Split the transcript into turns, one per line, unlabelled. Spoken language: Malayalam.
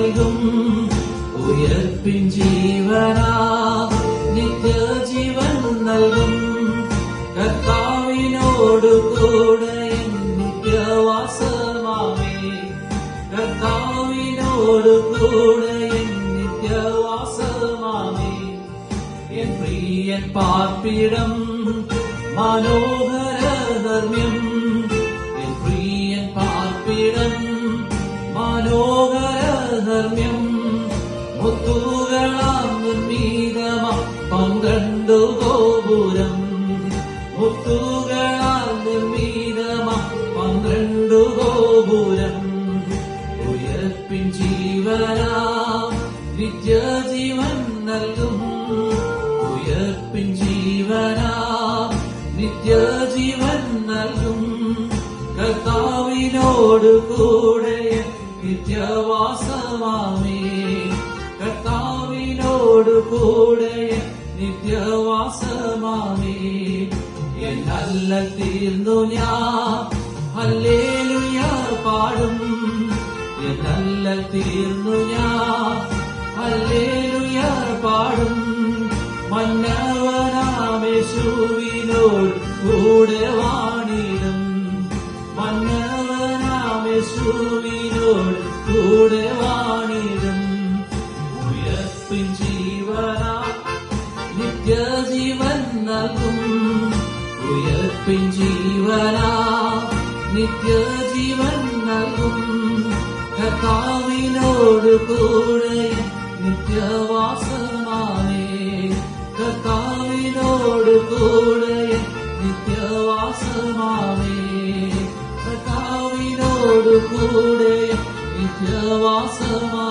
നൽകും ഉയർപ്പിൻ ജീവനാ നിത്യജീവൻ നൽകും കർത്താവിനോടു കൂടെ നിത്യവാസമാമേ കർത്താവിനോടു കൂടെ നിത്യവാസമാമേ എൻ പ്രിയൻ പാർപ്പിടം മനോഹര ധർമ്മ്യം എൻ പ്രിയൻ പാർപ്പിടം മനോഹര ധർമ്മ്യം മുത്തുകളാം നിർമ്മീതമാ 12 ഗോപുരം മുത്തുകളാൽ നിർമ്മീതമാ 12 ഗോപുരം ഉയർപ്പിൻ ജീവനാ നിത്യജീവൻ നൽകും ഉയർപ്പിൻ ജീവനാ നിത്യജീവൻ നൽകും കർത്താവിനോടു കൂടെ നിത്യവാസമാമേ കർത്താവിനോടു കൂടെ നിത്യവാസമാമേ എൻ ഹല്ലൽ തീർന്നു ഞാൻ ഹല്ലേലൂയ പാടും എൻ ഹല്ലൽ തീർന്നു ഞാൻ ഹല്ലേലൂയ പാടും മന്നവനാമേശുവിനോട് കൂടെ വാണിടും മന്നവനാമേശുവിനോട് കൂടെ വാണിടും ഉയർപ്പിൻ ജീവനാ നിത്യജീവൻ നൽകും ഉയർപ്പിൻ ജീവനാ നിത്യജീവൻ നൽകും കർത്താവിനോട് കൂടെ നിത്യവാസമാമേ കർത്താവിനോട് കൂടെ നിത്യവാസമാമേ കർത്താവിനോട് കൂടെ നിത്യവാസമാ